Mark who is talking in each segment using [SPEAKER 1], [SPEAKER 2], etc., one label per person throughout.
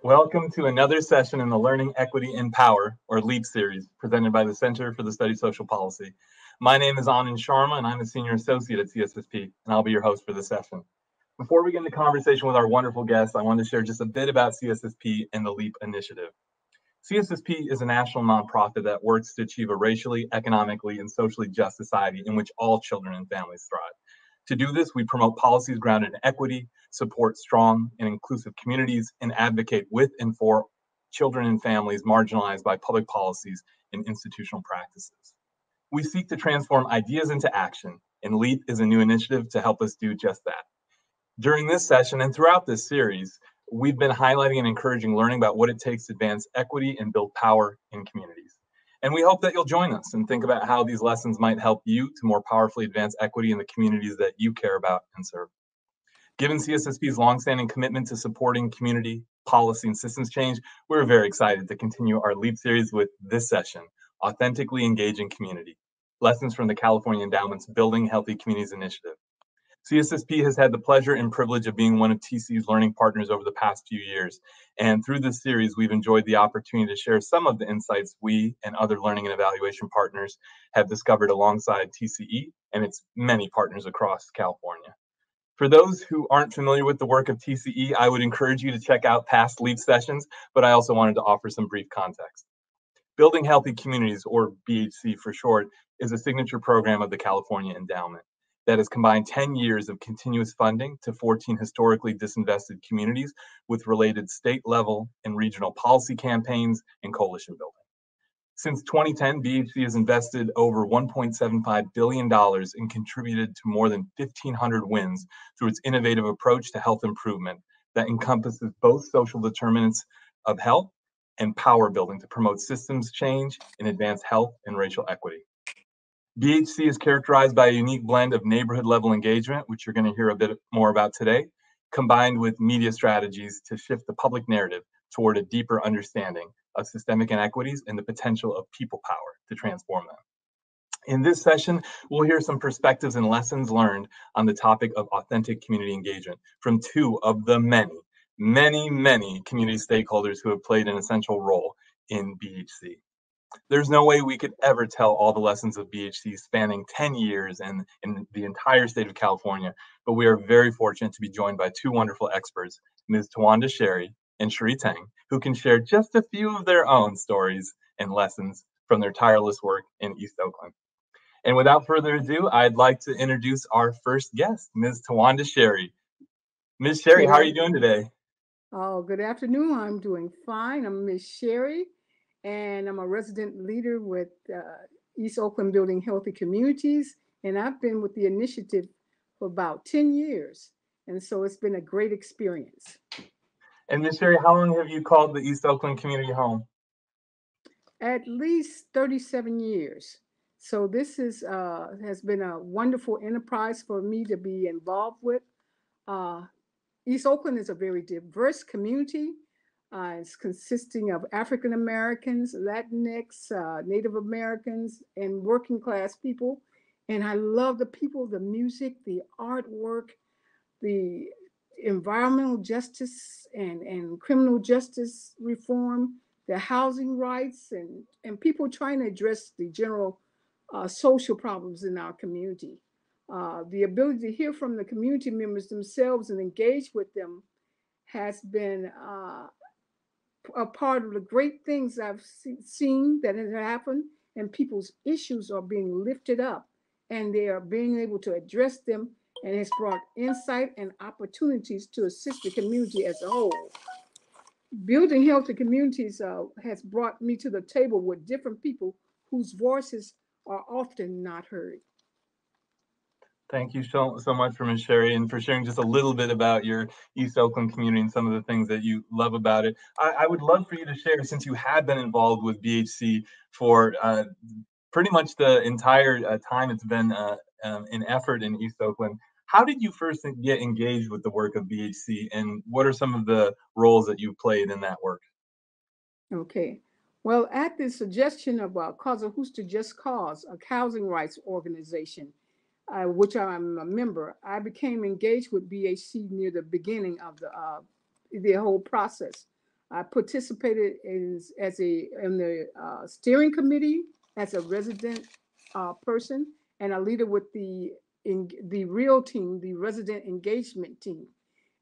[SPEAKER 1] Welcome to another session in the Learning, Equity, and Power, or LEAP series, presented by the Center for the Study of Social Policy. My name is Anand Sharma, and I'm a Senior Associate at CSSP, and I'll be your host for this session. Before we get into conversation with our wonderful guests, I want to share just a bit about CSSP and the LEAP initiative. CSSP is a national nonprofit that works to achieve a racially, economically, and socially just society in which all children and families thrive. To do this, we promote policies grounded in equity, support strong and inclusive communities, and advocate with and for children and families marginalized by public policies and institutional practices. We seek to transform ideas into action, and LEAP is a new initiative to help us do just that. During this session and throughout this series, we've been highlighting and encouraging learning about what it takes to advance equity and build power in communities. And we hope that you'll join us and think about how these lessons might help you to more powerfully advance equity in the communities that you care about and serve. Given CSSP's longstanding commitment to supporting community, policy, and systems change, we're very excited to continue our LEAP series with this session, Authentically Engaging Community, Lessons from the California Endowment's Building Healthy Communities Initiative. CSSP has had the pleasure and privilege of being one of TCE's learning partners over the past few years. And through this series, we've enjoyed the opportunity to share some of the insights we and other learning and evaluation partners have discovered alongside TCE and its many partners across California. For those who aren't familiar with the work of TCE, I would encourage you to check out past LEAP sessions, but I also wanted to offer some brief context. Building Healthy Communities, or BHC for short, is a signature program of the California Endowment that has combined 10 years of continuous funding to 14 historically disinvested communities with related state level and regional policy campaigns and coalition building. Since 2010, BHC has invested over $1.75 billion and contributed to more than 1,500 wins through its innovative approach to health improvement that encompasses both social determinants of health and power building to promote systems change and advance health and racial equity. BHC is characterized by a unique blend of neighborhood-level engagement, which you're going to hear a bit more about today, combined with media strategies to shift the public narrative toward a deeper understanding of systemic inequities and the potential of people power to transform them. In this session, we'll hear some perspectives and lessons learned on the topic of authentic community engagement from two of the many community stakeholders who have played an essential role in BHC. There's no way we could ever tell all the lessons of BHC spanning 10 years and in the entire state of California, but we are very fortunate to be joined by two wonderful experts, Ms. Towanda Shiree and Shiree Teng, who can share just a few of their own stories and lessons from their tireless work in East Oakland. And without further ado, I'd like to introduce our first guest, Ms. Towanda Shiree. Ms. Shiree, how are you doing today?
[SPEAKER 2] Oh, good afternoon. I'm doing fine. I'm Ms. Shiree, and I'm a resident leader with East Oakland Building Healthy Communities. And I've been with the initiative for about 10 years. And so it's been a great experience.
[SPEAKER 1] And Ms. Shiree, how long have you called the East Oakland community home?
[SPEAKER 2] At least 37 years. So this is has been a wonderful enterprise for me to be involved with. East Oakland is a very diverse community. It's consisting of African Americans, Latinx, Native Americans, and working class people. And I love the people, the music, the artwork, the environmental justice and criminal justice reform, the housing rights, and people trying to address the general social problems in our community. The ability to hear from the community members themselves and engage with them has been a part of the great things I've seen that have happened, and people's issues are being lifted up and they are being able to address them, and it's brought insight and opportunities to assist the community as a whole. Building healthy communities has brought me to the table with different people whose voices are often not heard.
[SPEAKER 1] Thank you so much for Ms. Shiree and for sharing just a little bit about your East Oakland community and some of the things that you love about it. I would love for you to share, since you have been involved with BHC for pretty much the entire time it's been an effort in East Oakland. How did you first get engaged with the work of BHC, and what are some of the roles that you played in that work?
[SPEAKER 2] Okay. Well, at the suggestion of Causa Justa Just Cause, a housing rights organization, which I'm a member, I became engaged with BHC near the beginning of the whole process. I participated in the steering committee as a resident person, and a leader with the real team, the resident engagement team,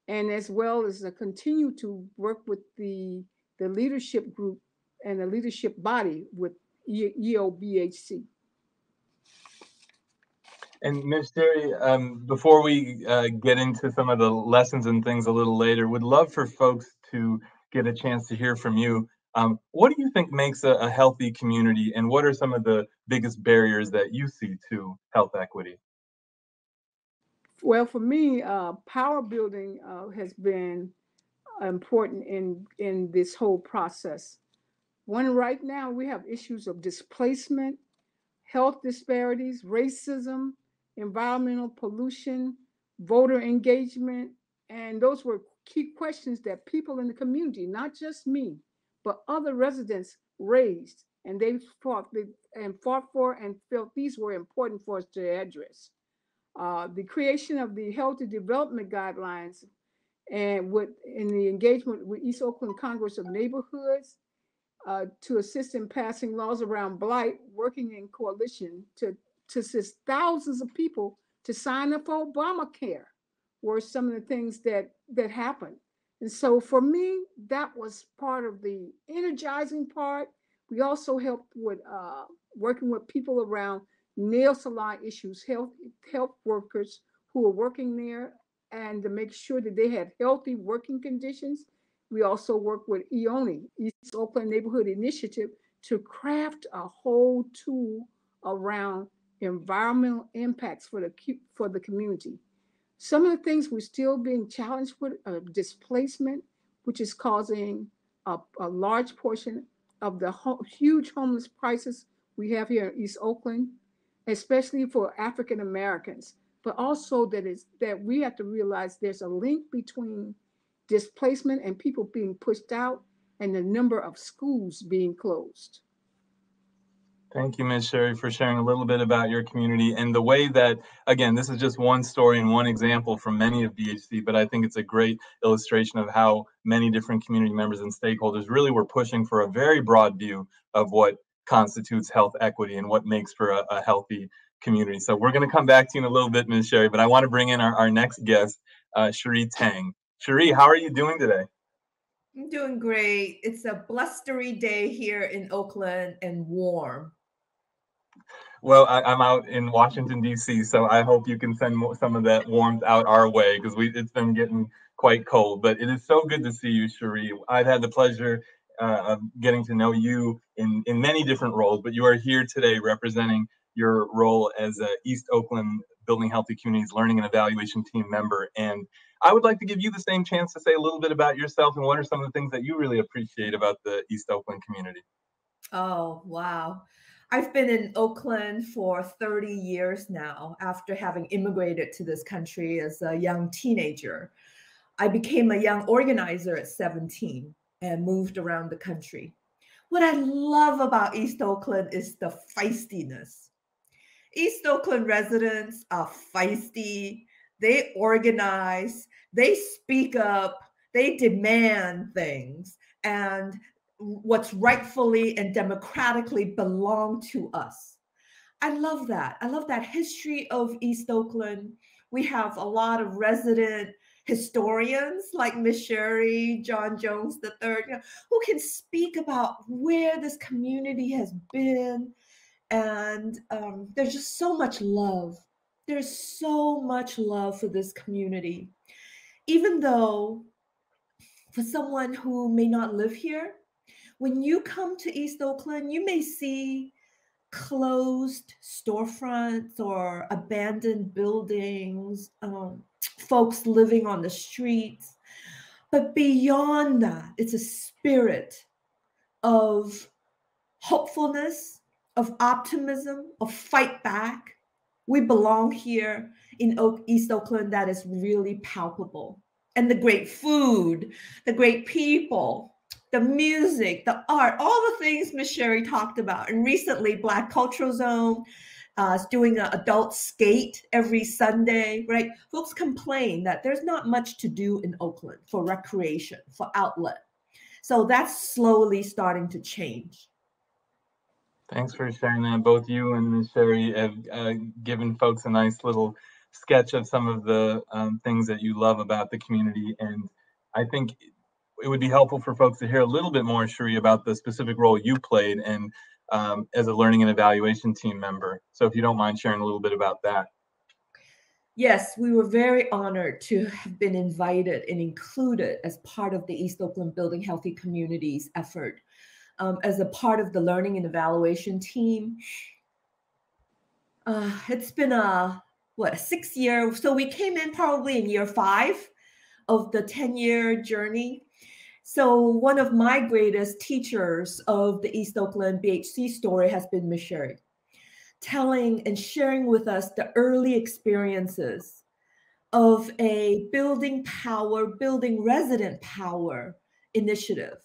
[SPEAKER 2] and as well as continue to work with the leadership group and the leadership body with EOBHC.
[SPEAKER 1] And Ms. Shiree, before we get into some of the lessons and things a little later, would love for folks to get a chance to hear from you. What do you think makes a healthy community, and what are some of the biggest barriers that you see to health equity?
[SPEAKER 2] Well, for me, power building has been important in this whole process. One, right now, we have issues of displacement, health disparities, racism, environmental pollution, voter engagement, and those were key questions that people in the community, not just me, but other residents raised, and they fought for and felt these were important for us to address. The creation of the Healthy Development Guidelines and in the engagement with East Oakland Congress of Neighborhoods to assist in passing laws around blight, working in coalition to assist thousands of people to sign up for Obamacare were some of the things that happened. And so for me, that was part of the energizing part. We also helped with working with people around nail salon issues, health workers who are working there, and to make sure that they had healthy working conditions. We also work with EONI, East Oakland Neighborhood Initiative, to craft a whole tool around environmental impacts for the community. Some of the things we're still being challenged with are displacement, which is causing a large portion of the huge homeless crisis we have here in East Oakland, especially for African Americans. But also that we have to realize there's a link between displacement and people being pushed out and the number of schools being closed.
[SPEAKER 1] Thank you, Ms. Shiree, for sharing a little bit about your community and the way that, again, this is just one story and one example from many of BHC, but I think it's a great illustration of how many different community members and stakeholders really were pushing for a very broad view of what constitutes health equity and what makes for a healthy community. So we're going to come back to you in a little bit, Ms. Shiree, but I want to bring in our next guest, Shiree Teng. Shiree, how are you doing today?
[SPEAKER 3] I'm doing great. It's a blustery day here in Oakland and warm.
[SPEAKER 1] Well, I'm out in Washington, D.C., so I hope you can send some of that warmth out our way because it's been getting quite cold. But it is so good to see you, Shiree. I've had the pleasure of getting to know you in many different roles, but you are here today representing your role as a East Oakland Building Healthy Communities Learning and Evaluation Team member. And I would like to give you the same chance to say a little bit about yourself and what are some of the things that you really appreciate about the East Oakland community.
[SPEAKER 3] Oh, wow. I've been in Oakland for 30 years now after having immigrated to this country as a young teenager. I became a young organizer at 17 and moved around the country. What I love about East Oakland is the feistiness. East Oakland residents are feisty, they organize, they speak up, they demand things, and what's rightfully and democratically belong to us. I love that. I love that history of East Oakland. We have a lot of resident historians like Miss Shiree, John Jones III, who can speak about where this community has been. And there's just so much love. There's so much love for this community. Even though for someone who may not live here, when you come to East Oakland, you may see closed storefronts or abandoned buildings, folks living on the streets. But beyond that, it's a spirit of hopefulness, of optimism, of fight back. We belong here in East Oakland. That is really palpable. And the great food, the great people, the music, the art, all the things Ms. Shiree talked about. And recently, Black Cultural Zone is doing an adult skate every Sunday, right? Folks complain that there's not much to do in Oakland for recreation, for outlet. So that's slowly starting to change.
[SPEAKER 1] Thanks for sharing that. Both you and Ms. Shiree have given folks a nice little sketch of some of the things that you love about the community. And I think it would be helpful for folks to hear a little bit more, Shiree, about the specific role you played and as a learning and evaluation team member. So if you don't mind sharing a little bit about that.
[SPEAKER 3] Yes, we were very honored to have been invited and included as part of the East Oakland Building Healthy Communities effort. As a part of the learning and evaluation team. It's been a 6 year. So we came in probably in year 5 of the 10-year journey. So one of my greatest teachers of the East Oakland BHC story has been Ms. Shiree, telling and sharing with us the early experiences of a building resident power initiative.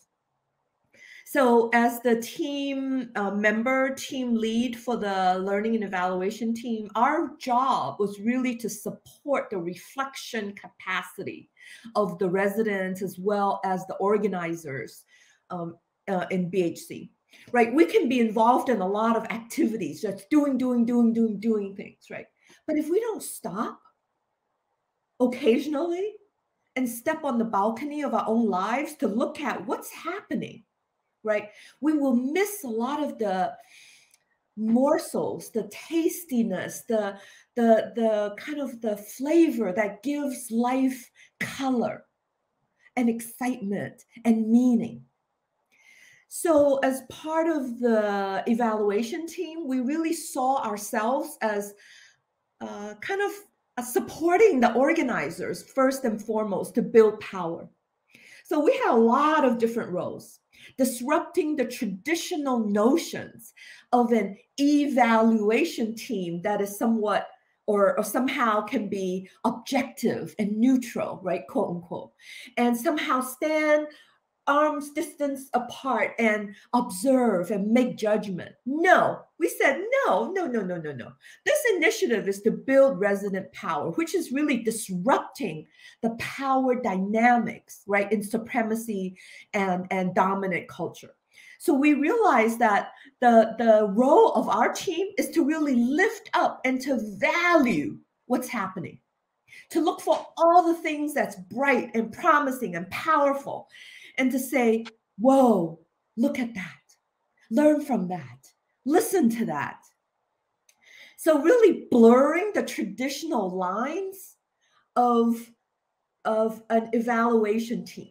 [SPEAKER 3] So as the team member, team lead for the learning and evaluation team, our job was really to support the reflection capacity of the residents as well as the organizers in BHC, right? We can be involved in a lot of activities, just doing things, right? But if we don't stop occasionally and step on the balcony of our own lives to look at what's happening, right, we will miss a lot of the morsels, the tastiness, the kind of the flavor that gives life color and excitement and meaning. So as part of the evaluation team, we really saw ourselves as kind of supporting the organizers first and foremost to build power. So we had a lot of different roles, disrupting the traditional notions of an evaluation team that is somewhat or somehow can be objective and neutral, right, quote unquote, and somehow stand arm's distance apart and observe and make judgment. No, we said no. This initiative is to build resident power, which is really disrupting the power dynamics, right, in supremacy and dominant culture. So we realized that the role of our team is to really lift up and to value what's happening, to look for all the things that's bright and promising and powerful, and to say, whoa, look at that, learn from that, listen to that. So really blurring the traditional lines of an evaluation team.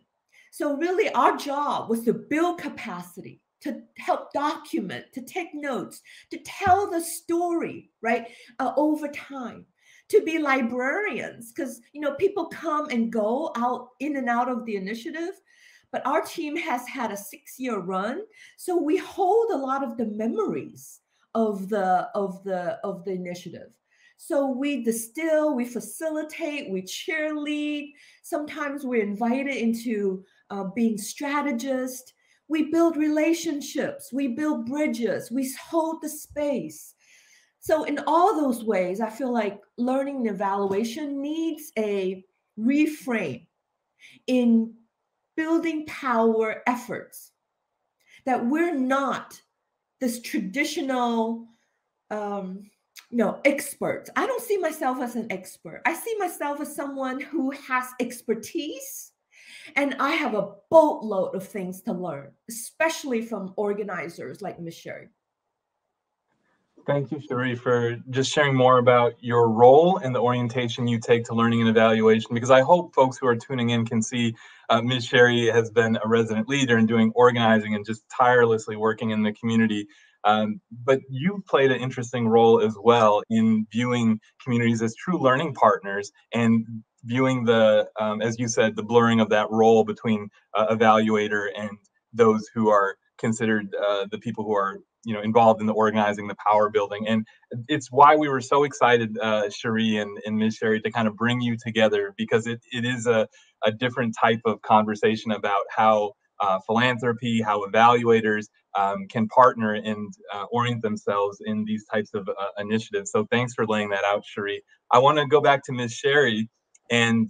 [SPEAKER 3] So really our job was to build capacity, to help document, to take notes, to tell the story, right, over time, to be librarians, because, you know, people come and go out in and out of the initiative. But our team has had a 6-year run, so we hold a lot of the memories of the initiative. So we distill, we facilitate, we cheerlead. Sometimes we're invited into being strategists. We build relationships, we build bridges, we hold the space. So in all those ways, I feel like learning and evaluation needs a reframe in building power efforts, that we're not this traditional experts. I don't see myself as an expert. I see myself as someone who has expertise, and I have a boatload of things to learn, especially from organizers like Ms. Shiree.
[SPEAKER 1] Thank you, Shiree, for just sharing more about your role and the orientation you take to learning and evaluation, because I hope folks who are tuning in can see Ms. Shiree has been a resident leader and doing organizing and just tirelessly working in the community. But you've played an interesting role as well in viewing communities as true learning partners and viewing the, as you said, the blurring of that role between evaluator and those who are considered the people who are involved in the organizing, the power building. And it's why we were so excited, Shiree and Ms. Shiree, to kind of bring you together, because it is a different type of conversation about how philanthropy, how evaluators can partner and orient themselves in these types of initiatives. So thanks for laying that out, Shiree. I want to go back to Ms. Shiree. and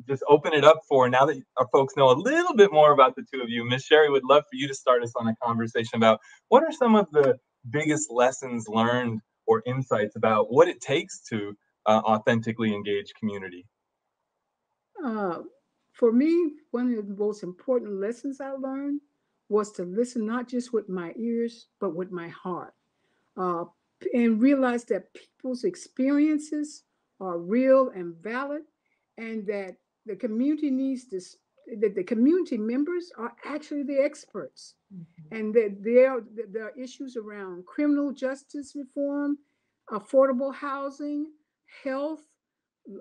[SPEAKER 1] just open it up for, now that our folks know a little bit more about the two of you, Miss Shiree would love for you to start us on a conversation about what are some of the biggest lessons learned or insights about what it takes to authentically engage community.
[SPEAKER 2] For me, one of the most important lessons I learned was to listen not just with my ears, but with my heart, uh, and realize that people's experiences are real and valid, and that the community needs this, that the community members are actually the experts, and that there are issues around criminal justice reform, affordable housing, health,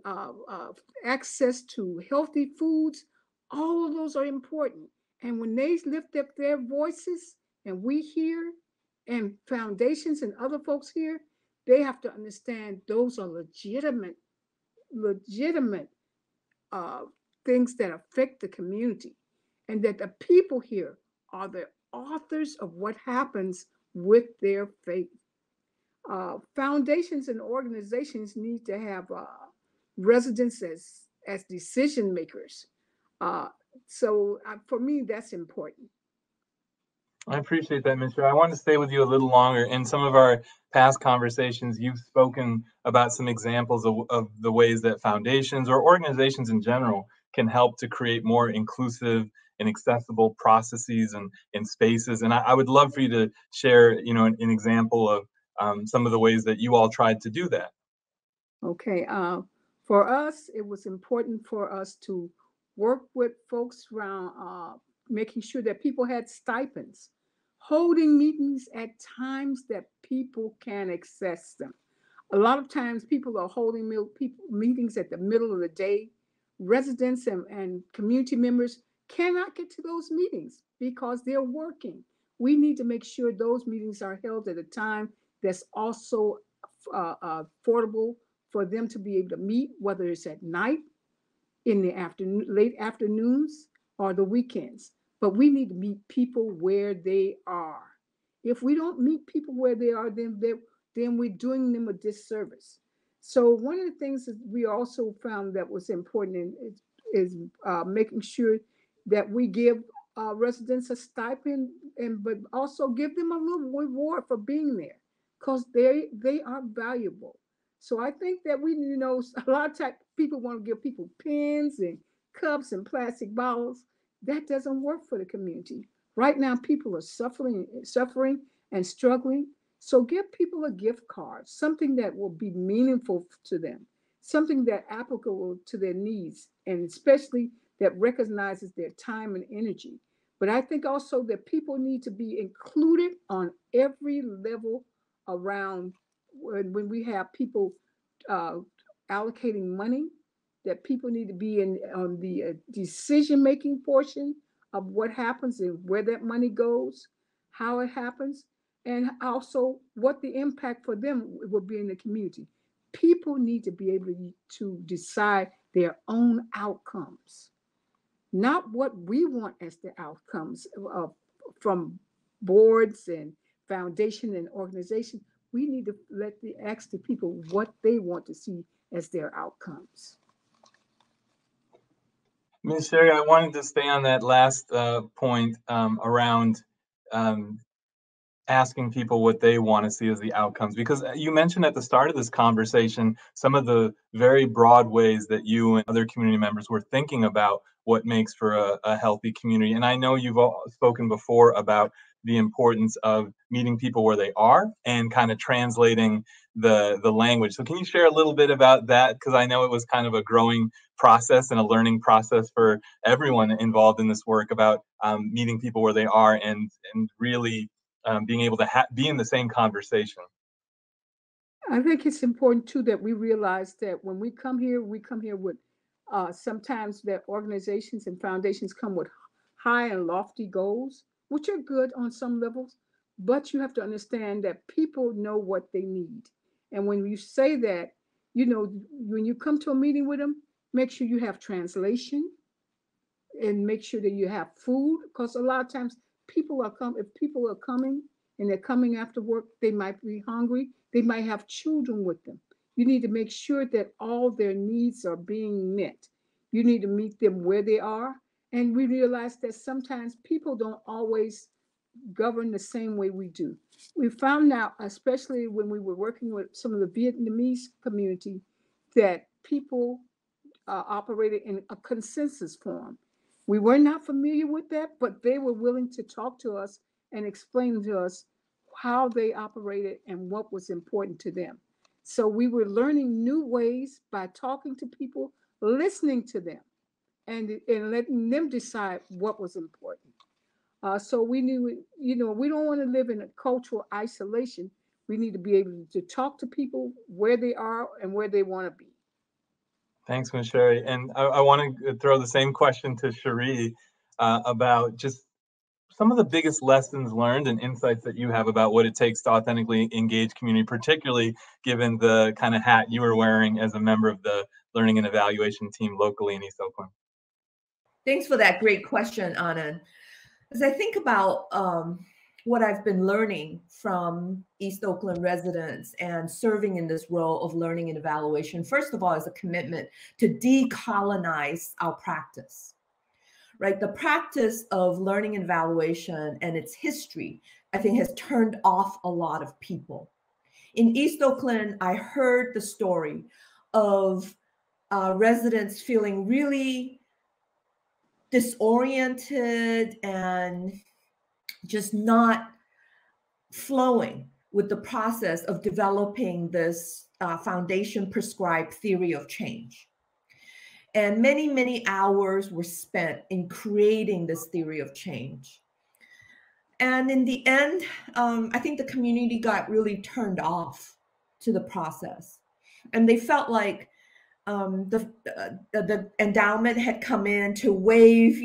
[SPEAKER 2] uh, uh, access to healthy foods. All of those are important. And when they lift up their voices and we hear, and foundations and other folks here, they have to understand those are legitimate uh, things that affect the community, and that the people here are the authors of what happens with their faith. Foundations and organizations need to have residents as decision makers. Uh, for me, that's important.
[SPEAKER 1] I appreciate that, Ms. Shiree. I want to stay with you a little longer. In some of our past conversations, you've spoken about some examples of the ways that foundations or organizations in general can help to create more inclusive and accessible processes and spaces. And I would love for you to share, an example of some of the ways that you all tried to do that.
[SPEAKER 2] Okay. For us, it was important for us to work with folks around making sure that people had stipends, holding meetings at times that people can access them. A lot of times, people are holding meetings at the middle of the day. Residents and community members cannot get to those meetings because they're working. We need to make sure those meetings are held at a time that's also affordable for them to be able to meet, whether it's at night, in the afternoon, late afternoons, or the weekends. But we need to meet people where they are. If we don't meet people where they are, then we're doing them a disservice. So one of the things that we also found that was important is making sure that we give residents a stipend, but also give them a little reward for being there, because they are valuable. So I think that a lot of times people want to give people pens and cups and plastic bottles. That doesn't work for the community. Right now, people are suffering and struggling. So give people a gift card, something that will be meaningful to them, something that applicable to their needs, and especially that recognizes their time and energy. But I think also that people need to be included on every level around when we have people uh, allocating money, that people need to be in on the decision making portion of what happens and where that money goes, how it happens, and also what the impact for them will be in the community. People need to be able to decide their own outcomes, not what we want as the outcomes from boards and foundation and organization. We need to ask the people what they want to see as their outcomes.
[SPEAKER 1] Ms. Shiree, I wanted to stay on that last point around asking people what they want to see as the outcomes, because you mentioned at the start of this conversation some of the very broad ways that you and other community members were thinking about what makes for a healthy community. And I know you've all spoken before about the importance of meeting people where they are and kind of translating the language. So can you share a little bit about that? Because I know it was kind of a growing process and a learning process for everyone involved in this work about meeting people where they are and really being able to be in the same conversation.
[SPEAKER 2] I think it's important too that we realize that when we come here with sometimes that organizations and foundations come with high and lofty goals, which are good on some levels, but you have to understand that people know what they need. And when you say that, when you come to a meeting with them, make sure you have translation and make sure that you have food, because a lot of times if people are coming and they're coming after work, they might be hungry, they might have children with them. You need to make sure that all their needs are being met. You need to meet them where they are. And we realize that sometimes people don't always govern the same way we do. We found out, especially when we were working with some of the Vietnamese community, that people operated in a consensus form. We were not familiar with that, but they were willing to talk to us and explain to us how they operated and what was important to them. So we were learning new ways by talking to people, listening to them, and letting them decide what was important. So we knew, we don't want to live in a cultural isolation. We need to be able to talk to people where they are and where they want to be.
[SPEAKER 1] Thanks, Ms. Shiree. And I want to throw the same question to Shiree about just some of the biggest lessons learned and insights that you have about what it takes to authentically engage community, particularly given the kind of hat you were wearing as a member of the learning and evaluation team locally in East Oakland.
[SPEAKER 3] Thanks for that great question, Anand. As I think about what I've been learning from East Oakland residents and serving in this role of learning and evaluation, first of all, is a commitment to decolonize our practice, right? The practice of learning and evaluation and its history, I think, has turned off a lot of people. In East Oakland, I heard the story of residents feeling really disoriented and just not flowing with the process of developing this foundation prescribed theory of change. And many, many hours were spent in creating this theory of change. And in the end, I think the community got really turned off to the process. And they felt like the endowment had come in to wave,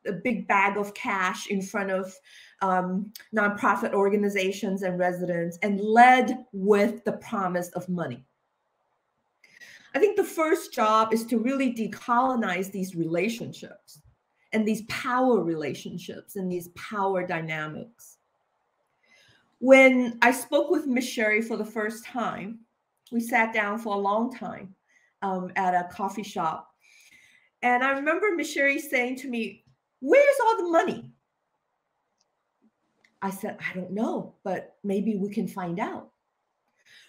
[SPEAKER 3] a big bag of cash in front of nonprofit organizations and residents, and led with the promise of money. I think the first job is to really decolonize these relationships and these power relationships and these power dynamics. When I spoke with Ms. Shiree for the first time, we sat down for a long time at a coffee shop. And I remember Ms. Shiree saying to me, "Where's all the money?" I said, "I don't know, but maybe we can find out."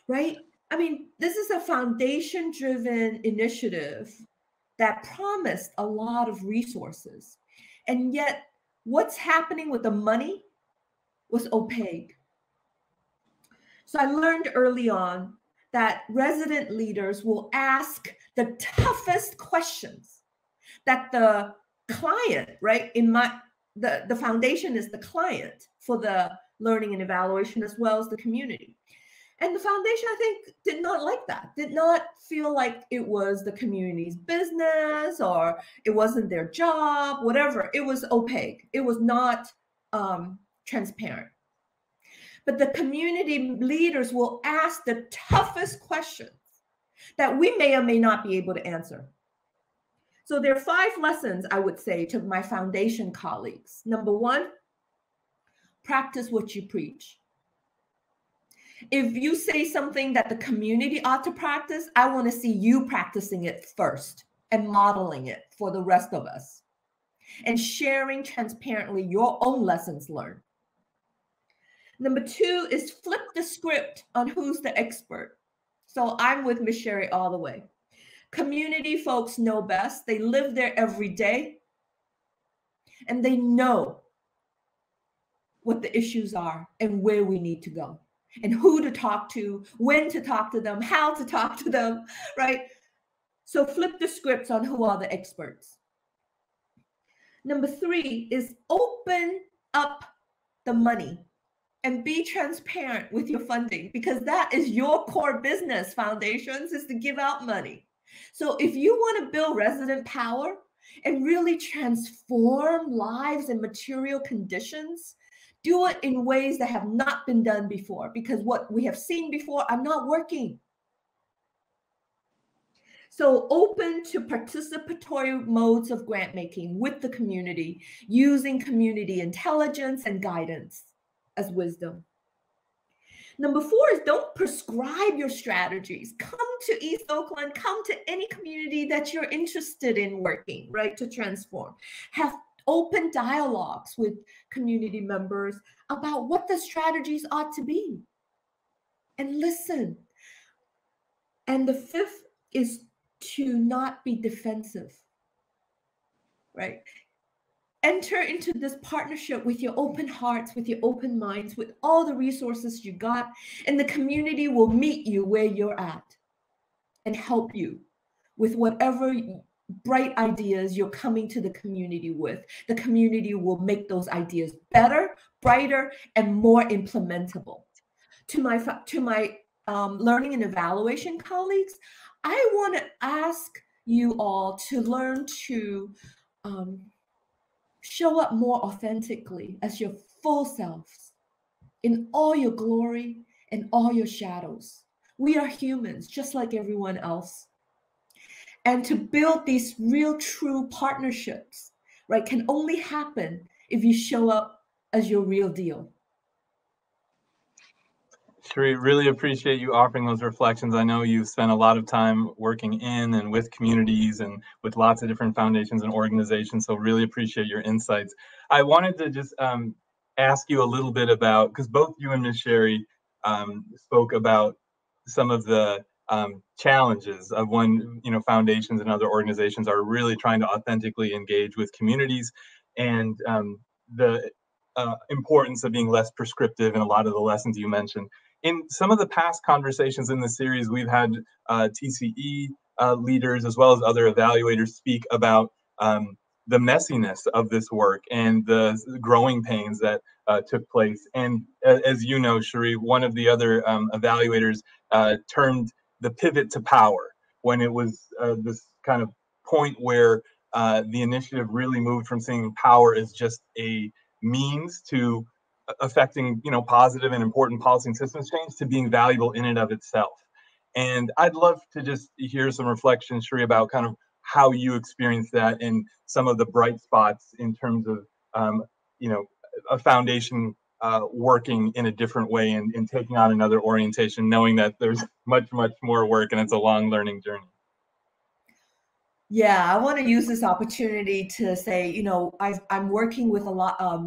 [SPEAKER 3] Right? I mean, this is a foundation-driven initiative that promised a lot of resources. And yet, what's happening with the money was opaque. So I learned early on that resident leaders will ask the toughest questions that the client, right? The foundation is the client for the learning and evaluation, as well as the community. And the foundation, I think, did not like that, did not feel like it was the community's business or it wasn't their job, whatever. It was opaque. It was not transparent. But the community leaders will ask the toughest questions that we may or may not be able to answer. So there are 5 lessons I would say to my foundation colleagues. Number 1, practice what you preach. If you say something that the community ought to practice, I want to see you practicing it first and modeling it for the rest of us and sharing transparently your own lessons learned. Number 2 is flip the script on who's the expert. So I'm with Ms. Shiree all the way. Community folks know best. They live there every day. And they know what the issues are and where we need to go and who to talk to, when to talk to them, how to talk to them, right? So flip the scripts on who are the experts. Number 3 is open up the money and be transparent with your funding, because that is your core business, foundations, is to give out money. So if you want to build resident power and really transform lives and material conditions, do it in ways that have not been done before, because what we have seen before are not working. So open to participatory modes of grant making with the community, using community intelligence and guidance as wisdom. Number 4 is don't prescribe your strategies. Come to East Oakland, come to any community that you're interested in working, right, to transform. Have open dialogues with community members about what the strategies ought to be. And listen. And the 5th is to not be defensive, right? Enter into this partnership with your open hearts, with your open minds, with all the resources you got, and the community will meet you where you're at and help you with whatever bright ideas you're coming to the community with. The community will make those ideas better, brighter, and more implementable. To my learning and evaluation colleagues, I want to ask you all to learn to show up more authentically as your full selves in all your glory and all your shadows. We are humans, just like everyone else. And to build these real, true partnerships, right, can only happen if you show up as your real deal.
[SPEAKER 1] Shiree, really appreciate you offering those reflections. I know you've spent a lot of time working in and with communities and with lots of different foundations and organizations, so really appreciate your insights. I wanted to just ask you a little bit about, because both you and Ms. Shiree spoke about some of the challenges of when foundations and other organizations are really trying to authentically engage with communities, and the importance of being less prescriptive, and a lot of the lessons you mentioned. In some of the past conversations in the series, we've had TCE leaders as well as other evaluators speak about the messiness of this work and the growing pains that took place. And as you know, Shiree, one of the other evaluators termed the pivot to power, when it was this kind of point where the initiative really moved from seeing power as just a means to affecting positive and important policy and systems change to being valuable in and of itself. And I'd love to just hear some reflections, Shiree, about kind of how you experienced that and some of the bright spots in terms of a foundation working in a different way and taking on another orientation, knowing that there's much more work and it's a long learning journey.
[SPEAKER 3] Yeah, I want to use this opportunity to say, I'm working with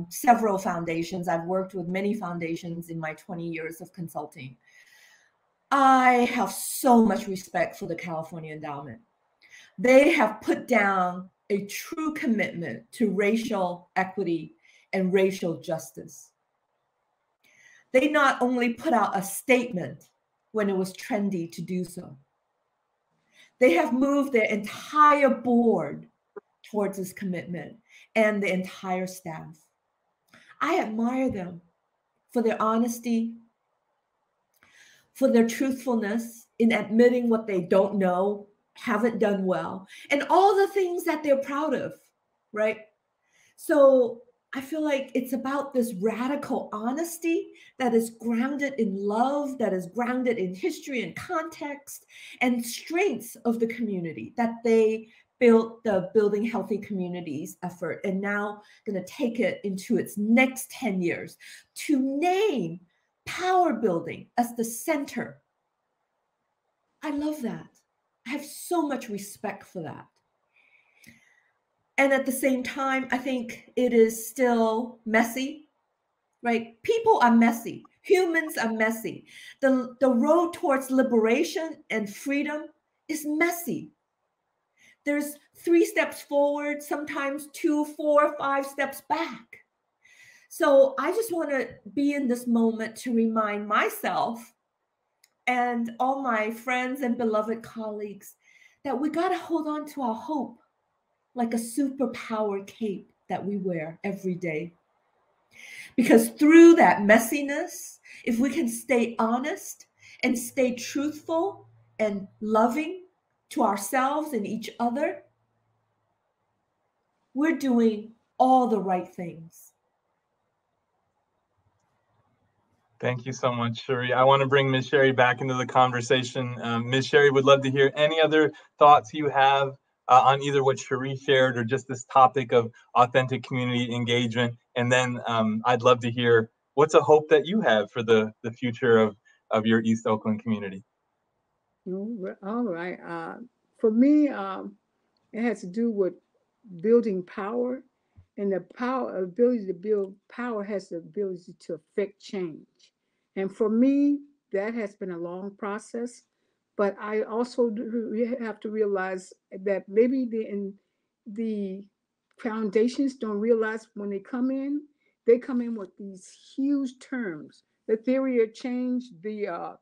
[SPEAKER 3] several foundations. I've worked with many foundations in my 20 years of consulting. I have so much respect for the California Endowment. They have put down a true commitment to racial equity and racial justice. They not only put out a statement when it was trendy to do so, they have moved their entire board towards this commitment and the entire staff. I admire them for their honesty, for their truthfulness in admitting what they don't know, haven't done well, and all the things that they're proud of, right? So I feel like it's about this radical honesty that is grounded in love, that is grounded in history and context and strengths of the community, that they built the Building Healthy Communities effort and now going to take it into its next 10 years to name power building as the center. I love that. I have so much respect for that. And at the same time, I think it is still messy, right? People are messy. Humans are messy. The road towards liberation and freedom is messy. There's 3 steps forward, sometimes 2, 4, 5 steps back. So I just want to be in this moment to remind myself and all my friends and beloved colleagues that we got to hold on to our hope like a superpower cape that we wear every day. Because through that messiness, if we can stay honest and stay truthful and loving to ourselves and each other, we're doing all the right things.
[SPEAKER 1] Thank you so much, Shiree. I want to bring Ms. Shiree back into the conversation. Ms. Shiree, would love to hear any other thoughts you have on either what Shiree shared or just this topic of authentic community engagement. And then I'd love to hear what's a hope that you have for the future of your East Oakland community?
[SPEAKER 2] All right. For me, it has to do with building power, and the ability to build power has the ability to affect change. And for me, that has been a long process. But I also have to realize that maybe the foundations don't realize when they come in with these huge terms, the theory of change, the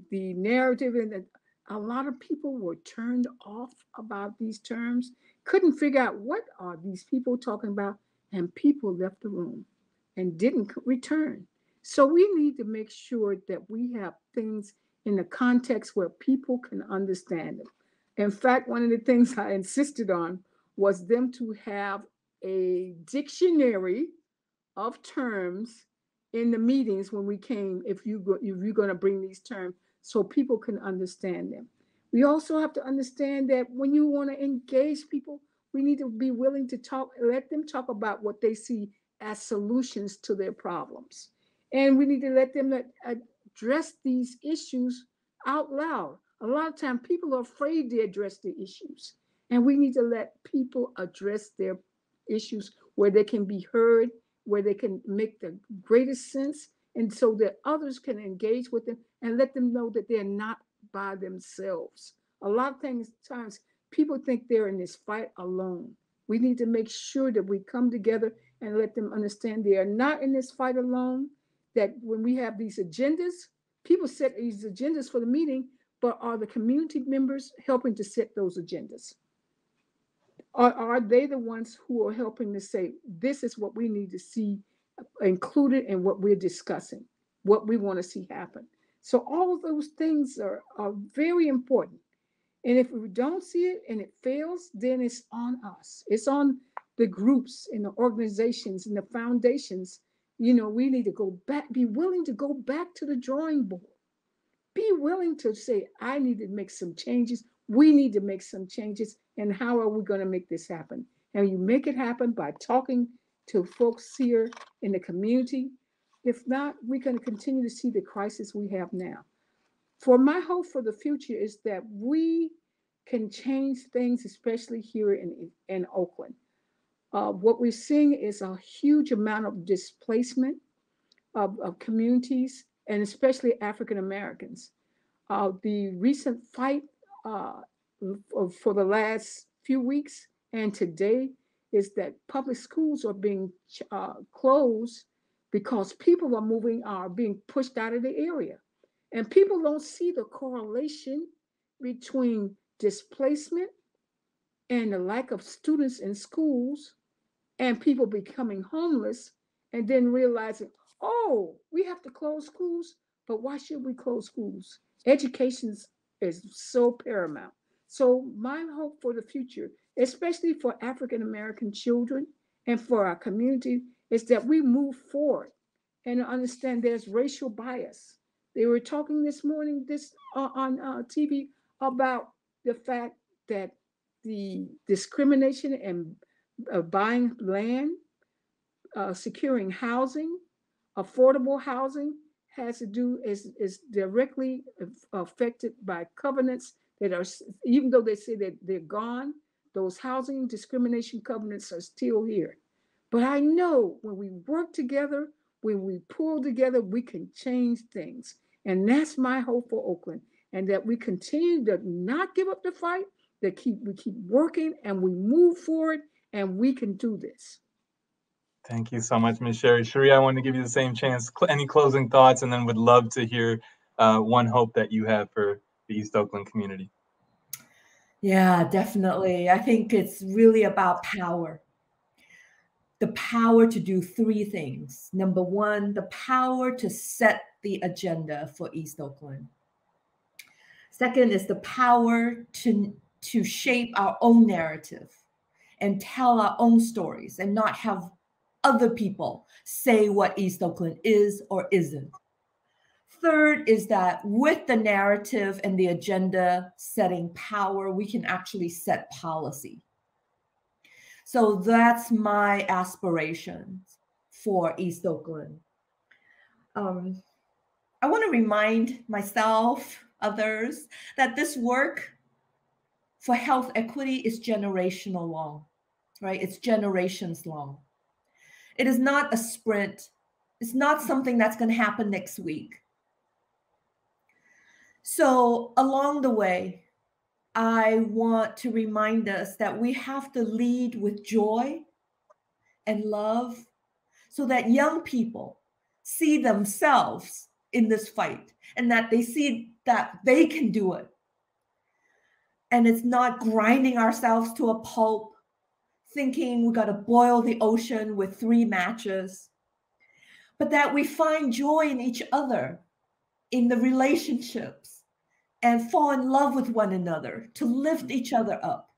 [SPEAKER 2] narrative, and a lot of people were turned off about these terms, couldn't figure out what are these people talking about, and people left the room and didn't return. So we need to make sure that we have things in the context where people can understand them. In fact, one of the things I insisted on was them to have a dictionary of terms in the meetings when we came, if you're going to bring these terms so people can understand them. We also have to understand that when you want to engage people, we need to be willing to talk, let them talk about what they see as solutions to their problems. And we need to let them address these issues out loud. A lot of times people are afraid to address the issues. And we need to let people address their issues where they can be heard, where they can make the greatest sense, and so that others can engage with them and let them know that they're not by themselves. A lot of times people think they're in this fight alone. We need to make sure that we come together and let them understand they are not in this fight alone, that when we have these agendas, people set these agendas for the meeting, but are the community members helping to set those agendas? Are they the ones who are helping to say, this is what we need to see included in what we're discussing, what we want to see happen? So all of those things are very important. And if we don't see it and it fails, then it's on us. It's on the groups and the organizations and the foundations. We need to go back, be willing to go back to the drawing board. Be willing to say, I need to make some changes. We need to make some changes. And how are we going to make this happen? And you make it happen by talking to folks here in the community. If not, we're going to continue to see the crisis we have now. For my hope for the future is that we can change things, especially here in Oakland. What we're seeing is a huge amount of displacement of communities, and especially African Americans. The recent fight for the last few weeks and today is that public schools are being closed because people are being pushed out of the area. And people don't see the correlation between displacement and the lack of students in schools and people becoming homeless and then realizing, oh, we have to close schools, but why should we close schools? Education is so paramount. So my hope for the future, especially for African American children and for our community, is that we move forward and understand there's racial bias. They were talking this morning on TV about the fact that the discrimination and buying land, securing housing, affordable housing is directly affected by covenants that are, even though they say that they're gone, those housing discrimination covenants are still here. But I know when we work together, when we pull together, we can change things. And that's my hope for Oakland, and that we continue to not give up the fight, that we keep working and we move forward, and we can do this.
[SPEAKER 1] Thank you so much, Ms. Shiree. Shiree, I want to give you the same chance. Any closing thoughts, and then would love to hear one hope that you have for the East Oakland community.
[SPEAKER 3] Yeah, definitely. I think it's really about power. The power to do three things. Number one, the power to set the agenda for East Oakland. Second is the power to shape our own narrative and tell our own stories and not have other people say what East Oakland is or isn't. Third is that with the narrative and the agenda setting power, we can actually set policy. So that's my aspiration for East Oakland. I want to remind myself, others, that this work for health equity is generational long, right? It's generations long. It is not a sprint. It's not something that's going to happen next week. So along the way, I want to remind us that we have to lead with joy and love so that young people see themselves in this fight and that they see that they can do it. And it's not grinding ourselves to a pulp, thinking we got to boil the ocean with 3 matches, but that we find joy in each other, in the relationships, and fall in love with one another, to lift each other up,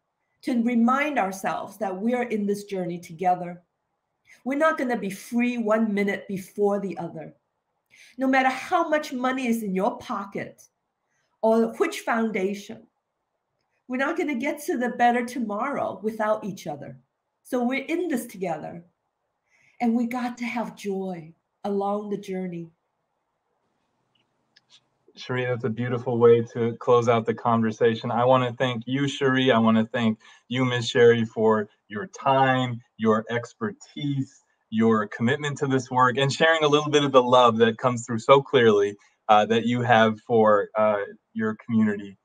[SPEAKER 3] to remind ourselves that we're in this journey together. We're not going to be free 1 minute before the other. No matter how much money is in your pocket or which foundation, we're not going to get to the better tomorrow without each other. So we're in this together, and we got to have joy along the journey.
[SPEAKER 1] Shiree, that's a beautiful way to close out the conversation. I want to thank you, Shiree. I want to thank you, Ms. Shiree, for your time, your expertise, your commitment to this work, and sharing a little bit of the love that comes through so clearly that you have for your community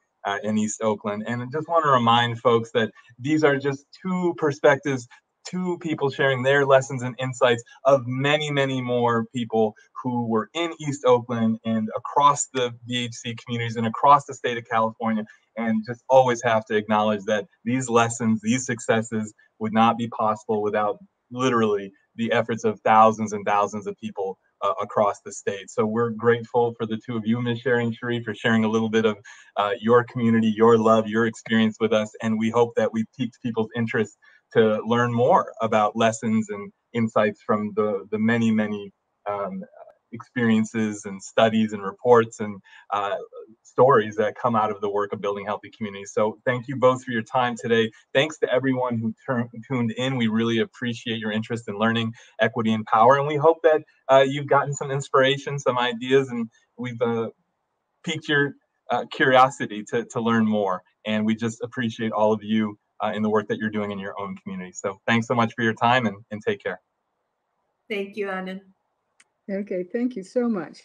[SPEAKER 1] in East Oakland. And I just want to remind folks that these are just 2 perspectives, 2 people sharing their lessons and insights of many, many more people who were in East Oakland and across the VHC communities and across the state of California. And just always have to acknowledge that these lessons, these successes would not be possible without literally the efforts of thousands and thousands of people across the state. So we're grateful for the 2 of you, Ms. Shiree and Shiree, for sharing a little bit of your community, your love, your experience with us. And we hope that we've piqued people's interest to learn more about lessons and insights from the many, many experiences and studies and reports and stories that come out of the work of building healthy communities. So thank you both for your time today. Thanks to everyone who tuned in. We really appreciate your interest in learning equity and power. And we hope that you've gotten some inspiration, some ideas, and we've piqued your curiosity to learn more. And we just appreciate all of you in the work that you're doing in your own community. So thanks so much for your time, and take care.
[SPEAKER 3] Thank you, Anand.
[SPEAKER 2] Okay, thank you so much.